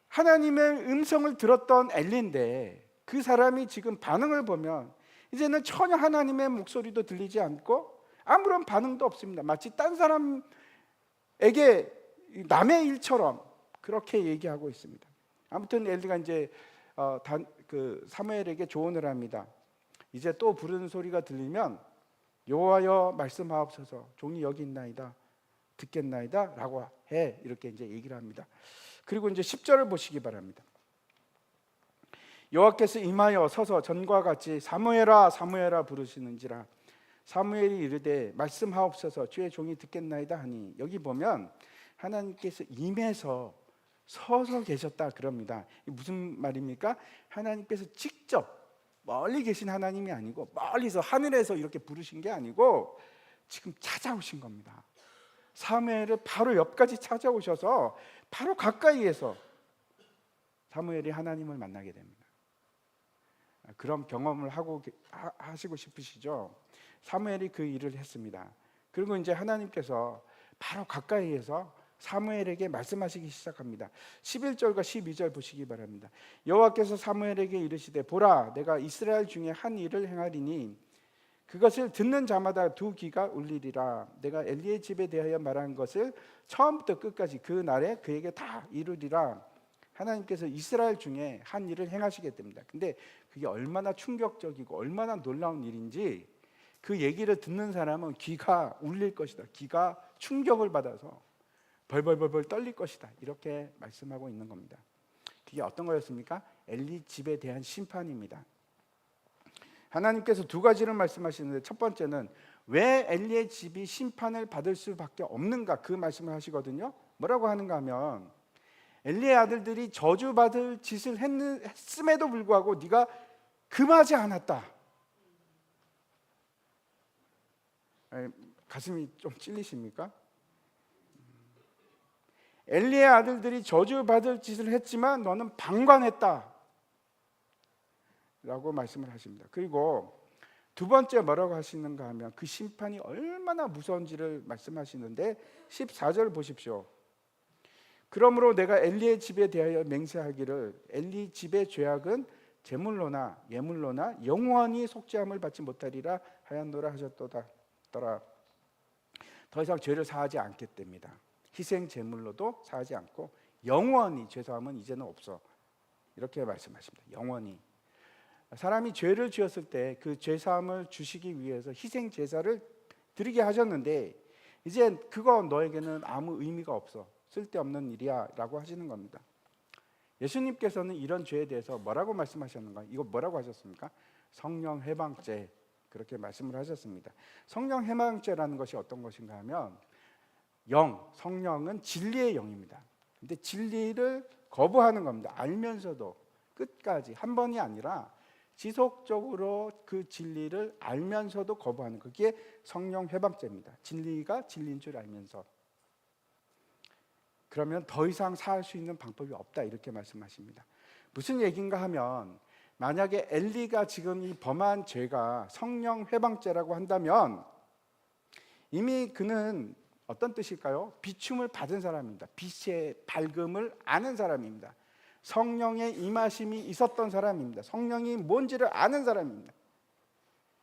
하나님의 음성을 들었던 엘리인데 그 사람이 지금 반응을 보면 이제는 전혀 하나님의 목소리도 들리지 않고 아무런 반응도 없습니다. 마치 딴 사람에게 남의 일처럼 그렇게 얘기하고 있습니다. 아무튼 엘리가 이제 사무엘에게 조언을 합니다. 이제 또 부르는 소리가 들리면 여호와여 말씀하옵소서, 종이 여기 있나이다, 듣겠나이다 라고 해. 이렇게 이제 얘기를 합니다. 그리고 이제 10절을 보시기 바랍니다. 여호와께서 임하여 서서 전과 같이 사무엘아 사무엘아 부르시는지라. 사무엘이 이르되 말씀하옵소서, 주의 종이 듣겠나이다 하니, 여기 보면 하나님께서 임해서 서서 계셨다 그럽니다. 무슨 말입니까? 하나님께서 직접 멀리 계신 하나님이 아니고 멀리서 하늘에서 이렇게 부르신 게 아니고 지금 찾아오신 겁니다. 사무엘을 바로 옆까지 찾아오셔서 바로 가까이에서 사무엘이 하나님을 만나게 됩니다. 그런 경험을 하시고 싶으시죠? 사무엘이 그 일을 했습니다. 그리고 이제 하나님께서 바로 가까이에서 사무엘에게 말씀하시기 시작합니다. 11절과 12절 보시기 바랍니다. 여호와께서 사무엘에게 이르시되 보라, 내가 이스라엘 중에 한 일을 행하리니 그것을 듣는 자마다 두 귀가 울리리라. 내가 엘리의 집에 대하여 말한 것을 처음부터 끝까지 그 날에 그에게 다 이루리라. 하나님께서 이스라엘 중에 한 일을 행하시게 됩니다. 근데 그게 얼마나 충격적이고 얼마나 놀라운 일인지 그 얘기를 듣는 사람은 귀가 울릴 것이다, 귀가 충격을 받아서 벌벌벌벌 떨릴 것이다, 이렇게 말씀하고 있는 겁니다. 그게 어떤 거였습니까? 엘리 집에 대한 심판입니다. 하나님께서 두 가지를 말씀하시는데 첫 번째는 왜 엘리의 집이 심판을 받을 수밖에 없는가, 그 말씀을 하시거든요. 뭐라고 하는가 하면 엘리의 아들들이 저주받을 짓을 했음에도 불구하고 네가 금하지 않았다. 가슴이 좀 찔리십니까? 엘리의 아들들이 저주받을 짓을 했지만 너는 방관했다 라고 말씀을 하십니다. 그리고 두 번째 뭐라고 하시는가 하면 그 심판이 얼마나 무서운지를 말씀하시는데 14절 보십시오. 그러므로 내가 엘리의 집에 대하여 맹세하기를 엘리 집의 죄악은 제물로나 예물로나 영원히 속죄함을 받지 못하리라 하였노라 하셨도다. 더 이상 죄를 사하지 않겠답니다. 희생 제물로도 사하지 않고 영원히 죄사함은 이제는 없어. 이렇게 말씀하십니다. 영원히. 사람이 죄를 지었을 때 그 죄사함을 주시기 위해서 희생 제사를 드리게 하셨는데 이제 그거 너에게는 아무 의미가 없어. 쓸데없는 일이야 라고 하시는 겁니다. 예수님께서는 이런 죄에 대해서 뭐라고 말씀하셨는가? 이거 뭐라고 하셨습니까? 성령 해방죄, 그렇게 말씀을 하셨습니다. 성령 해방죄라는 것이 어떤 것인가 하면 성령은 진리의 영입니다. 근데 진리를 거부하는 겁니다. 알면서도 끝까지, 한 번이 아니라 지속적으로 그 진리를 알면서도 거부하는, 그게 성령 해방죄입니다. 진리가 진리인 줄 알면서. 그러면 더 이상 살 수 있는 방법이 없다, 이렇게 말씀하십니다. 무슨 얘기인가 하면 만약에 엘리가 지금 이 범한 죄가 성령 해방죄라고 한다면 이미 그는 어떤 뜻일까요? 비춤을 받은 사람입니다. 빛의 밝음을 아는 사람입니다. 성령의 임하심이 있었던 사람입니다. 성령이 뭔지를 아는 사람입니다.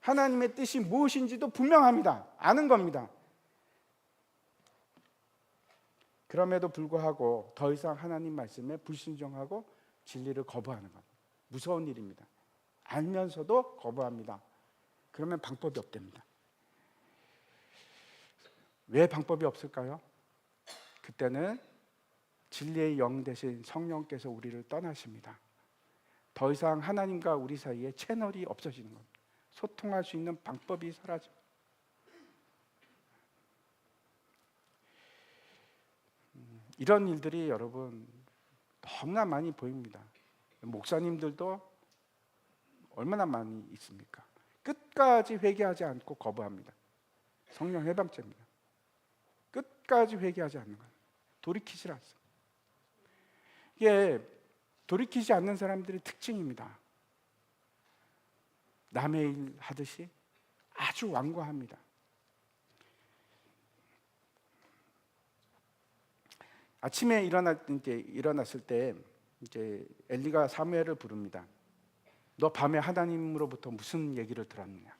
하나님의 뜻이 무엇인지도 분명합니다. 아는 겁니다. 그럼에도 불구하고 더 이상 하나님 말씀에 불순종하고 진리를 거부하는 것, 무서운 일입니다. 알면서도 거부합니다. 그러면 방법이 없답니다. 왜 방법이 없을까요? 그때는 진리의 영 대신 성령께서 우리를 떠나십니다. 더 이상 하나님과 우리 사이에 채널이 없어지는 겁니다. 소통할 수 있는 방법이 사라집니다. 이런 일들이 여러분 너무나 많이 보입니다. 목사님들도 얼마나 많이 있습니까? 끝까지 회개하지 않고 거부합니다. 성령 해방죄입니다. 끝까지 회개하지 않는 거예요. 돌이키질 않습니다. 이게 돌이키지 않는 사람들의 특징입니다. 남의 일 하듯이 아주 완고합니다. 아침에 일어났을 때 이제 엘리가 사무엘을 부릅니다. 너 밤에 하나님으로부터 무슨 얘기를 들었느냐?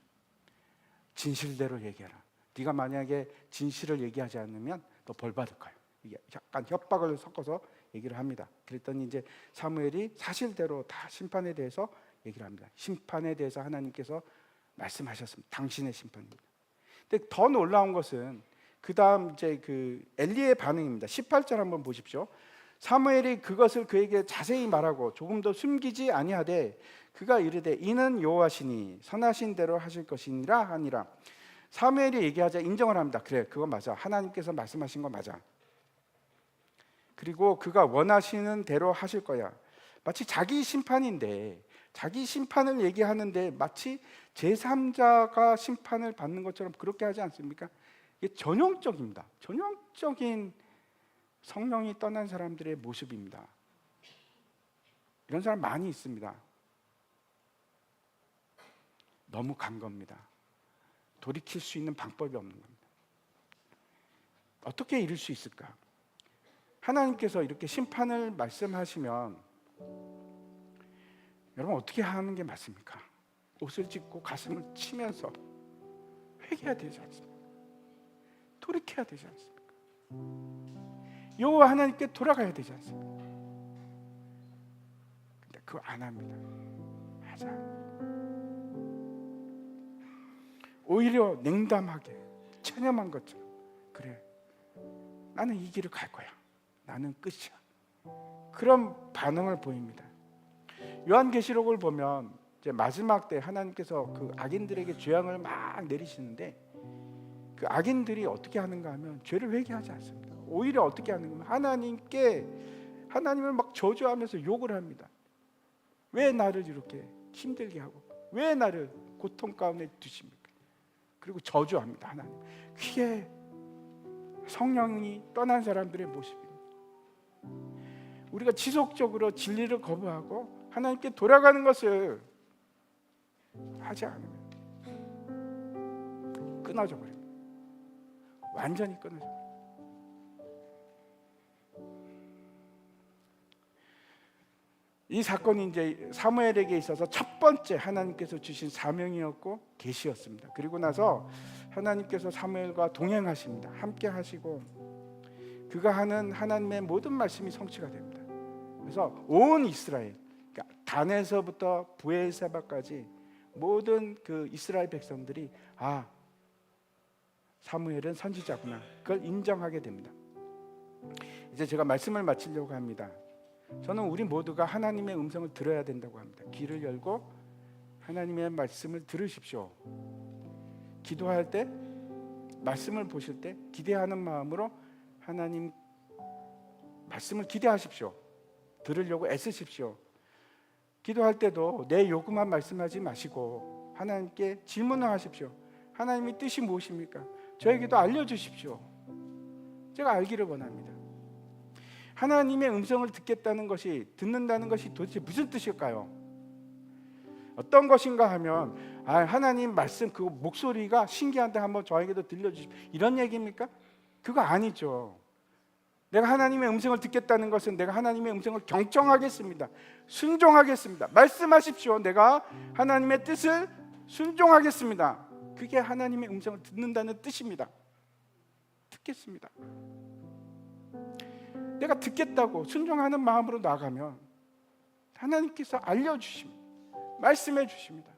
진실대로 얘기해라. 네가 만약에 진실을 얘기하지 않으면 너 벌 받을 거야. 이게 약간 협박을 섞어서 얘기를 합니다. 그랬더니 이제 사무엘이 사실대로 다 심판에 대해서 얘기를 합니다. 심판에 대해서 하나님께서 말씀하셨습니다. 당신의 심판입니다. 근데 더 놀라운 것은 그 다음 이제 그 엘리의 반응입니다. 18절 한번 보십시오. 사무엘이 그것을 그에게 자세히 말하고 조금 더 숨기지 아니하되 그가 이르되 이는 여호와시니 선하신 대로 하실 것이니라 하니라. 사무엘이 얘기하자 인정을 합니다. 그래, 그거 맞아. 하나님께서 말씀하신 거 맞아. 그리고 그가 원하시는 대로 하실 거야. 마치 자기 심판인데, 자기 심판을 얘기하는데 마치 제3자가 심판을 받는 것처럼 그렇게 하지 않습니까? 이게 전형적입니다. 전형적인 성령이 떠난 사람들의 모습입니다. 이런 사람 많이 있습니다. 너무 간 겁니다. 돌이킬 수 있는 방법이 없는 겁니다. 어떻게 이룰 수 있을까? 하나님께서 이렇게 심판을 말씀하시면 여러분 어떻게 하는 게 맞습니까? 옷을 찢고 가슴을 치면서 회개해야 되지 않습니까? 돌이켜야 되지 않습니까? 여호와 하나님께 돌아가야 되지 않습니까? 근데 그거 안 합니다. 하지 않습니다. 오히려 냉담하게 체념한 것처럼, 그래, 나는 이 길을 갈 거야, 나는 끝이야, 그런 반응을 보입니다. 요한계시록을 보면 이제 마지막 때 하나님께서 그 악인들에게 재앙을 막 내리시는데 그 악인들이 어떻게 하는가 하면 죄를 회개하지 않습니다. 오히려 어떻게 하는가 하면 하나님을 막 저주하면서 욕을 합니다. 왜 나를 이렇게 힘들게 하고 왜 나를 고통 가운데 두십니까? 그리고 저주합니다. 하나님. 그게 성령이 떠난 사람들의 모습입니다. 우리가 지속적으로 진리를 거부하고 하나님께 돌아가는 것을 하지 않으면 끊어져 버립니다. 완전히 끊어져 버립니다. 이 사건이 이제 사무엘에게 있어서 첫 번째 하나님께서 주신 사명이었고 계시였습니다. 그리고 나서 하나님께서 사무엘과 동행하십니다. 함께 하시고 그가 하는 하나님의 모든 말씀이 성취가 됩니다. 그래서 온 이스라엘, 그러니까 단에서부터 브엘세바까지 모든 그 이스라엘 백성들이 사무엘은 선지자구나, 그걸 인정하게 됩니다. 이제 제가 말씀을 마치려고 합니다. 저는 우리 모두가 하나님의 음성을 들어야 된다고 합니다. 귀를 열고 하나님의 말씀을 들으십시오. 기도할 때, 말씀을 보실 때 기대하는 마음으로 하나님 말씀을 기대하십시오. 들으려고 애쓰십시오. 기도할 때도 내 요구만 말씀하지 마시고 하나님께 질문을 하십시오. 하나님의 뜻이 무엇입니까? 저에게도 알려주십시오. 제가 알기를 원합니다. 하나님의 음성을 듣는다는 것이 도대체 무슨 뜻일까요? 어떤 것인가 하면 하나님 말씀 그 목소리가 신기한데 한번 저에게도 들려주십시오, 이런 얘기입니까? 그거 아니죠. 내가 하나님의 음성을 듣겠다는 것은 내가 하나님의 음성을 경청하겠습니다. 순종하겠습니다. 말씀하십시오. 내가 하나님의 뜻을 순종하겠습니다. 그게 하나님의 음성을 듣는다는 뜻입니다. 듣겠습니다. 내가 듣겠다고 순종하는 마음으로 나가면 하나님께서 알려주십니다. 말씀해 주십니다.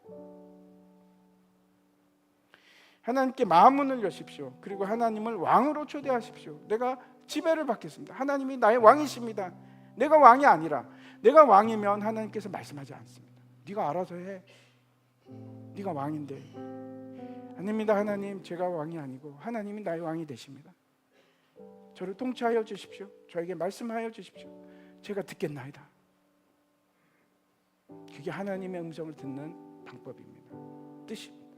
하나님께 마음문을 여십시오. 그리고 하나님을 왕으로 초대하십시오. 내가 지배를 받겠습니다. 하나님이 나의 왕이십니다. 내가 왕이 아니라, 내가 왕이면 하나님께서 말씀하지 않습니다. 네가 알아서 해. 네가 왕인데. 아닙니다. 하나님, 제가 왕이 아니고 하나님이 나의 왕이 되십니다. 저를 통치하여 주십시오. 저에게 말씀하여 주십시오. 제가 듣겠나이다. 그게 하나님의 음성을 듣는 방법입니다. 뜻입니다.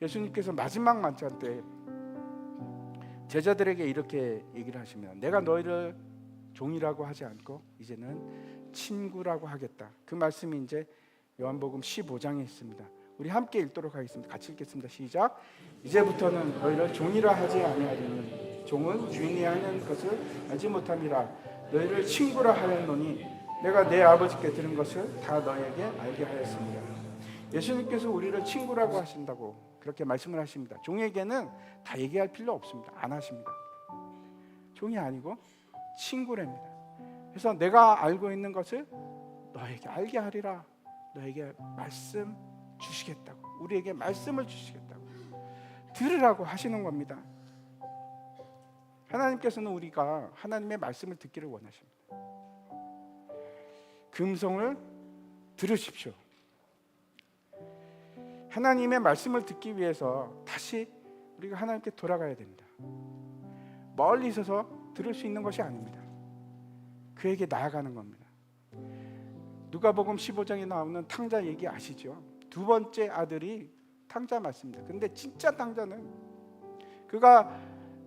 예수님께서 마지막 만찬 때 제자들에게 이렇게 얘기를 하시면, 내가 너희를 종이라고 하지 않고 이제는 친구라고 하겠다. 그 말씀이 이제 요한복음 15장에 있습니다. 우리 함께 읽도록 하겠습니다. 같이 읽겠습니다. 시작. 이제부터는 너희를 종이라 하지 아니하리니 종은 주인이 하는 것을 알지 못함이라. 너희를 친구라 하였노니 내가 내 아버지께 들은 것을 다 너희에게 알게 하였습니다. 예수님께서 우리를 친구라고 하신다고 그렇게 말씀을 하십니다. 종에게는 다 얘기할 필요 없습니다. 안 하십니다. 종이 아니고 친구랍니다. 그래서 내가 알고 있는 것을 너에게 알게 하리라. 너에게 말씀 주시겠다고, 우리에게 말씀을 주시겠다고, 들으라고 하시는 겁니다. 하나님께서는 우리가 하나님의 말씀을 듣기를 원하십니다. 그 음성을 들으십시오. 하나님의 말씀을 듣기 위해서 다시 우리가 하나님께 돌아가야 됩니다. 멀리 있어서 들을 수 있는 것이 아닙니다. 그에게 나아가는 겁니다. 누가복음 15장에 나오는 탕자 얘기 아시죠? 두 번째 아들이 탕자 맞습니다. 근데 진짜 탕자는 그가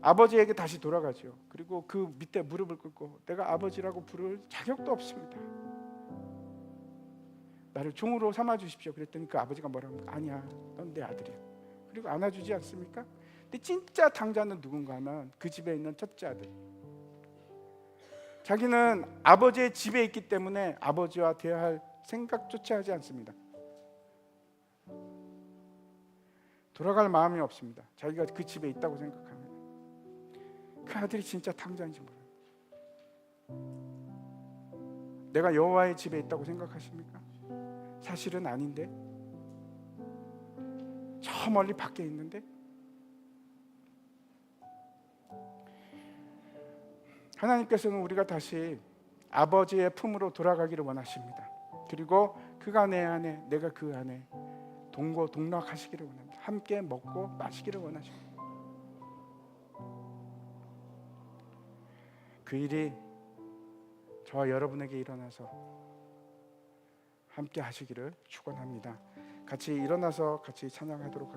아버지에게 다시 돌아가죠. 그리고 그 밑에 무릎을 꿇고 내가 아버지라고 부를 자격도 없습니다. 나를 종으로 삼아 주십시오. 그랬더니 그 아버지가 뭐라고 합니까? 아니야, 넌 내 아들이야. 그리고 안아주지 않습니까? 근데 진짜 탕자는 누군가 하면 그 집에 있는 첫째 아들. 자기는 아버지의 집에 있기 때문에 아버지와 대화할 생각조차 하지 않습니다. 돌아갈 마음이 없습니다. 자기가 그 집에 있다고 생각합니다. 그 아들이 진짜 탕자인지 몰라요. 내가 여호와의 집에 있다고 생각하십니까? 사실은 아닌데, 저 멀리 밖에 있는데. 하나님께서는 우리가 다시 아버지의 품으로 돌아가기를 원하십니다. 그리고 그가 내 안에, 내가 그 안에 동거동락하시기를 원합니다. 함께 먹고 마시기를 원하십니다. 그 일이 저와 여러분에게 일어나서 함께 하시기를 축원합니다. 같이 일어나서 같이 찬양하도록